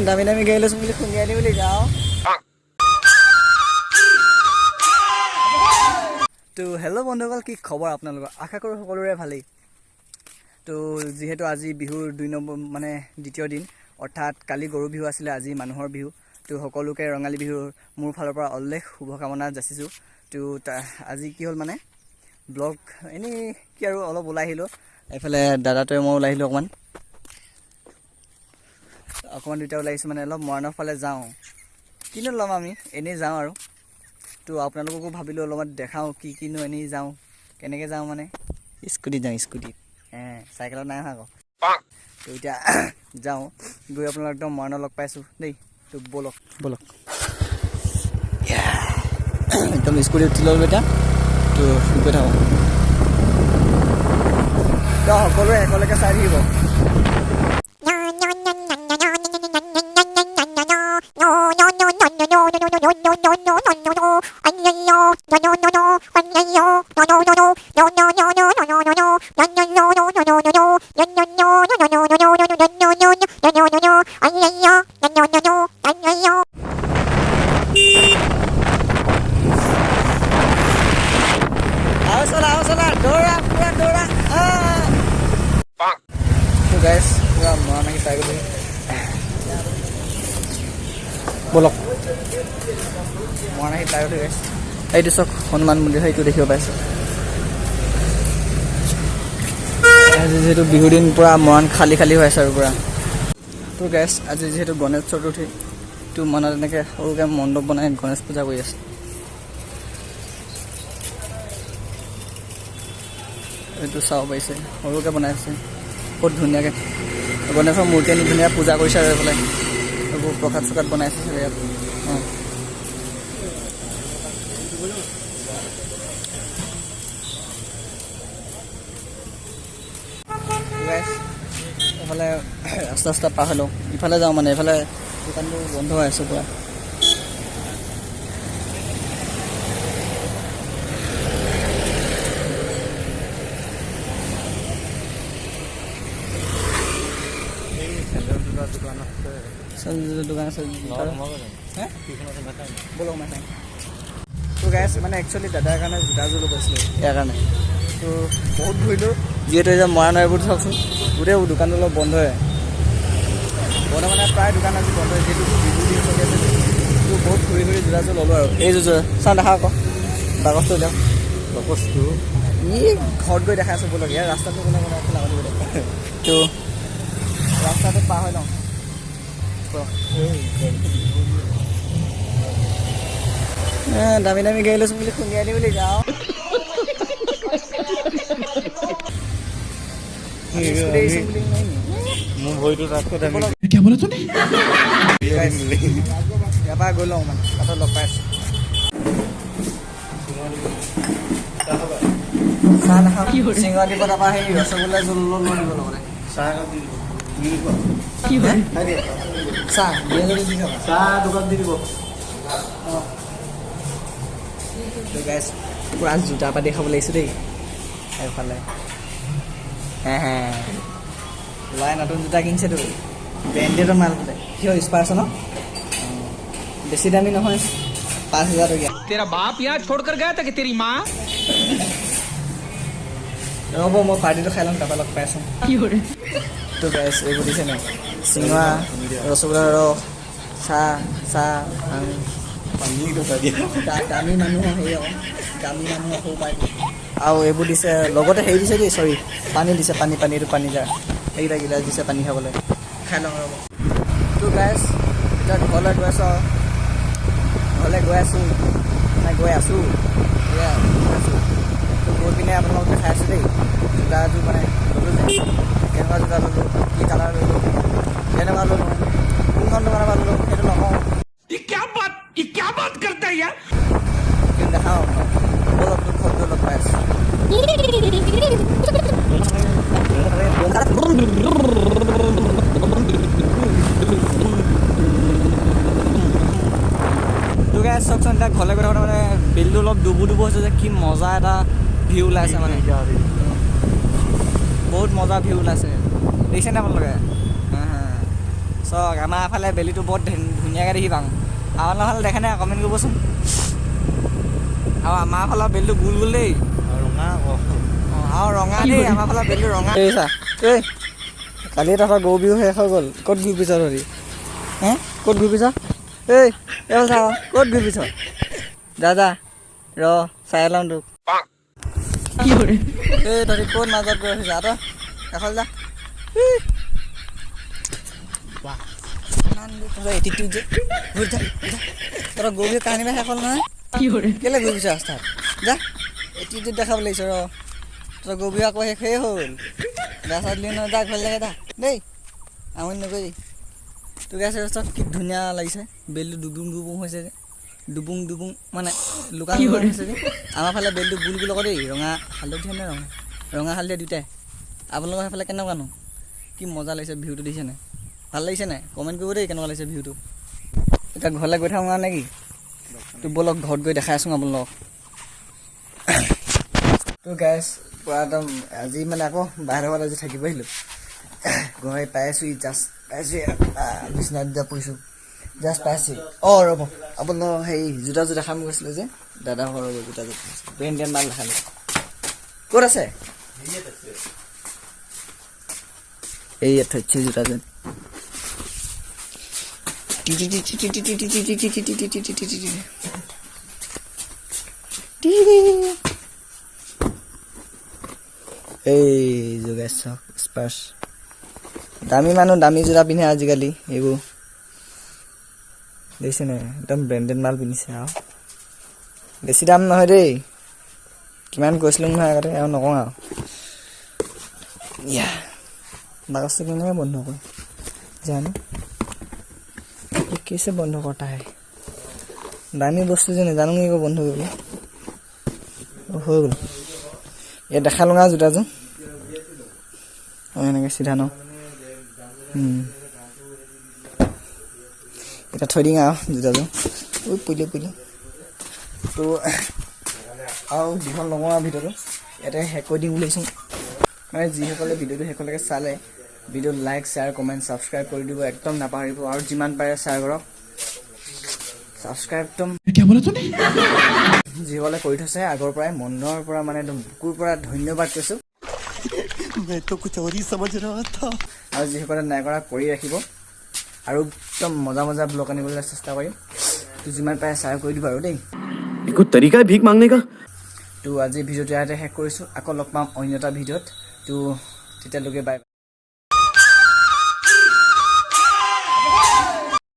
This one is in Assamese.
দামী দামী গাড়ী লৈছোঁ বুলি খুন্দিয়াই দি বুলি যাওঁ। তো হেল্ল' বন্ধুসকল, কি খবৰ আপোনালোকৰ? আশা কৰোঁ সকলোৰে ভালেই। তো যিহেতু আজি বিহুৰ 2 নম্বৰ মানে দ্বিতীয় দিন, অৰ্থাৎ কালি গৰু বিহু আছিলে, আজি মানুহৰ বিহু। তো সকলোকে ৰঙালী বিহুৰ মোৰ ফালৰ পৰা অলেখ শুভকামনা যাচিছোঁ। তো আজি কি হ'ল মানে ব্লগ এনেই কি আৰু অলপ ওলাই আহিলোঁ, এইফালে দাদাটোৱে মই ওলাই আহিলোঁ অকণমান দুটা ওলাই আহিছোঁ, মানে অলপ মৰাণৰ ফালে যাওঁ। কিনো ল'ম আমি, এনেই যাওঁ আৰু। তো আপোনালোককো ভাবিলোঁ অলপমান দেখাওঁ কিনো এনেই যাওঁ, কেনেকৈ যাওঁ মানে স্কুটিত যাওঁ, স্কুটিত চাইকেলত নাই অহা আকৌ। তো এতিয়া যাওঁ, গৈ আপোনালোক একদম মৰাণত লগ পাইছোঁ দেই। তো ব'লক একদম স্কুটিত উঠি ল'লোঁ এতিয়া। তো গৈ থাকোঁ, সকলোৱে একেলগে চাই থাকিব। বলক মৰাণ আহি পাই গ'লোঁ গাইছ। এইটো চাওক হনুমান মন্দিৰ, সেইটো দেখিব পাইছোঁ। আজি যিহেতু বিহুৰ দিন পূৰা মৰাণ খালী খালী হৈ আছে আৰু পূৰা। তো গাইছ আজি যিহেতু গণেশ চতুৰ্থী, তো মনত এনেকৈ সৰুকৈ মণ্ডপ বনাই গণেশ পূজা কৰি আছে। এইটো চাব পাৰিছে, সৰুকৈ বনাই আছে বহুত ধুনীয়াকৈ। গণেশৰ মূৰ্তি আনি ধুনীয়াকৈ পূজা কৰিছে আৰু এইফালে এইবোৰ প্ৰসাদ চসাদ বনাইছে চাগে ইয়াত। এইফালে ৰাস্তা পাৰ হৈ লওঁ, ইফালে যাওঁ মানে এইফালে দোকানবোৰ বন্ধ হৈ আছে পূৰা। দোকান আছে ব'লক মাথাই। তো গাইছ মানে একচুৱেলি দাদাৰ কাৰণে জোতাযোৰ ল'ব গৈছিলোঁ, ইয়াৰ কাৰণে। তো বহুত ঘূৰিলোঁ, যিহেতু এতিয়া মৰাণ এইবোৰ চাওকচোন গোটেই দোকানটো অলপ বন্ধই মানে প্ৰায় দোকান আজি বন্ধ, যিহেতু বিহু দিন চলি আছে। তো বহুত ঘূৰি জোতাযোৰ ল'লোঁ আৰু এই জোৰ চাওঁ দেখা আকৌ বাকচটো উলিয়াওঁ। বাকচটো ই ঘৰত গৈ দেখাই আছোঁ ব'লক, ইয়াৰ ৰাস্তাটো কোনে তো ৰাস্তাটো পাৰ হৈ লওঁ। দামী দামী গাড়ী লৈছোঁ বুলি খুন্দিয়াই দি বুলি যাওঁ। ইয়াৰ পৰা গৈ লওঁ মানে তাতে লগ পাই আছোঁ। চাহ নাখাওঁ, চিঙৰা দিব, তাৰপৰা সেই ৰসগোল্লা জোল লৈ দিব লগতে চাহ দোকান দি দিব। গাইছ পূৰা জোতা পাতি খাব লাগিছোঁ দেই এইফালে। ল'ৰাই নতুন জোতা কিনিছেতো, ব্ৰেণ্ডেডৰ মাল বোলে, কিয় স্পাৰ্ছ ন, বেছি দামী নহয়, 5,000 টকীয়া। तेरा बाप यहाँ छोड़कर गया था कि तेरी माँ? ৰ'ব মই পাৰ্টিটো খাই ল'ম, তাৰপৰা লগ পাই আছোঁ। তো গাইছ এইবোৰ দিছে নাই, চিঙৰা, ৰসগোল্লা ৰস, চাহ দামী মানুহৰ হেৰি আকৌ, দামী মানুহৰ সৰু পাৰ্টি। আৰু এইবোৰ দিছে লগতে হেৰি দিছে দেই, চৰি পানী দিছে, এইটো পানী জাৰ এইকেইটা গিলাচ দিছে পানী খাবলৈ, খাই লওঁ ৰ'ব। তো গাইছ এতিয়া ঘৰলৈ গৈ আছোঁ, তো গৈ পিনে আপোনালোকক দেখাই আছোঁ দেই। জোতাযোৰ মানে ল'লোঁ যে, কেনেকুৱা জোতা ল'লোঁ, কি কালাৰ ল'লোঁ, কেনেকুৱা ল'লোঁ, কোনখন দোকানৰ পৰা ল'লোঁ সেইটো নকওঁ, কিন্তু দেখাওঁ ব'লক তোৰ ঘৰত গৈ লগ পাই আছোঁ। তো গাইছ চাওকচোন, এতিয়া ঘৰলৈ গৈ থাকোঁতে মানে বিলটো অলপ ডুবু হৈছে যে, কি মজা এটা ভিউ ওলাইছে মানে, বহুত মজা ভিউ ওলাইছে, দেখিছেনে আপোনালোকে? চক আমাৰ ফালে বেলিটো বহুত ধুনীয়াকৈ দেখি পাওঁ আমাৰ ফালে দেখা নাই কমেণ্ট কৰিবচোন আৰু আমাৰ ফালৰ বেলিটো গোল গোল দেই ৰঙা আকৌ আৰু ৰঙা দেই আমাৰ ফালৰ বেলিটো ৰঙা এই চা এই কালি তহঁতৰ গৰু বিহু শেষ হৈ গ'ল ক'ত ঘূৰি পিছ ধৰি হে ক'ত ঘূৰি পিছ এই চা ক'ত ঘূৰি পিছ দাদা ৰ চাই লওঁ তোক এই তহঁতি ক'ত মাজত গৈ আহিছা তই কাষত যা এটিটিউড যে ঘূৰি যা তহঁতৰ গৰু বিহু কাহিনী শেষ হ'ল নহয় কেলৈ ঘূৰি পিছ ৰাস্তাত যা এটিটিউড দেখাব লাগিছ ৰ তহঁতৰ গৰু বিহু আকৌ শেষেই হ'ল গা চা দিলি নহয় যা ঘৰ লাগে যা দেই আমনি নকৰিবি তোক আছে চব কি ধুনীয়া লাগিছে বেলিটো ডুবুং ডুবুং হৈছে যে ডুবুং ডুবুং মানে লুকান লুকান হৈছে যে আমাৰ ফালে বেলিটো গোল গোল আকৌ দেই ৰঙা হালধীয়া নে ৰঙা হালধীয়া দুটাই আপোনালোকৰ সেইফালে কেনেকুৱানো কি মজা লাগিছে ভিউটো দেখিছে নাই ভাল লাগিছে নাই কমেণ্ট কৰিব দেই কেনেকুৱা লাগিছে ভিউটো এতিয়া ঘৰলৈ গৈ থাকোঁ নে কি তোৰ বলক ঘৰত গৈ দেখাই আছোঁ আপোনালোকক তো গাইছ পূৰা একদম আজি মানে আকৌ বাহিৰত আজি থাকিব আহিলোঁ গৈ পাই আছোঁ জাষ্ট পাইছোঁ বিচনাত দিয়া পৰিছোঁ জাষ্ট পাইছোঁ অঁ ৰ'ব আপোনালোক হেৰি জোতা দেখাম গৈছিলোঁ যে দাদাহঁতৰ ৰ'ব জোতা ব্ৰেণ্ডেড মাল দেখালোঁ ক'ত আছে এই থৈছে জোতাযোৰ এই যোগেশ স্পাৰ্ছ দামী মানুহ দামী জোতা পিন্ধে আজিকালি এইবোৰ দেখিছে নাই একদম ব্ৰেণ্ডেড মাল পিন্ধিছে আৰু বেছি দাম নহয় দেই কিমান কৈছিলোঁ নহয় আগতে আৰু নকওঁ আৰু ইয়া বাকচটো কেনেকৈ বন্ধ কৰে জানো कैसे बंद करता है दामी बस्तु जो नाजानो कि बंद कर हो गल ये देखा लगा जूताजोर এনেকৈ চিধা ন এটা থৈ দিম আৰু জোতাযোৰ ঐ পৰিলে তো আৰু দুখন লগৰ ভিডিঅ'টো ইয়াতে শেষ কৰি দিম বুলি ভাবিছোঁ মানে যিসকলে ভিডিঅ'টো শেষলৈকে চালে ভিডিঅ'ত লাইক শ্বেয়াৰ কমেণ্ট ছাবস্ক্ৰাইব কৰি দিব একদম নাপাহৰিব আৰু যিমান পাৰে শ্বেয়াৰ কৰক ছাবস্ক্ৰাইব একদম যিসকলে কৰি থৈছে আগৰ পৰাই মনৰ পৰা মানে একদম বুকুৰ পৰা ধন্যবাদ কৈছোঁ আৰু যিসকলে নাই কৰা কৰি ৰাখিব আৰু একদম মজা মজা ব্লগ আনিবলৈ চেষ্টা কৰিম তো যিমান পাৰে শ্বেয়াৰ কৰি দিব আৰু দেই একো তৰিকা ভিক মাংনে কা তো আজি ভিডিঅ'টো ইয়াতে শেষ কৰিছোঁ আকৌ লগ পাম অন্য এটা ভিডিঅ'ত তো তেতিয়ালৈকে বাই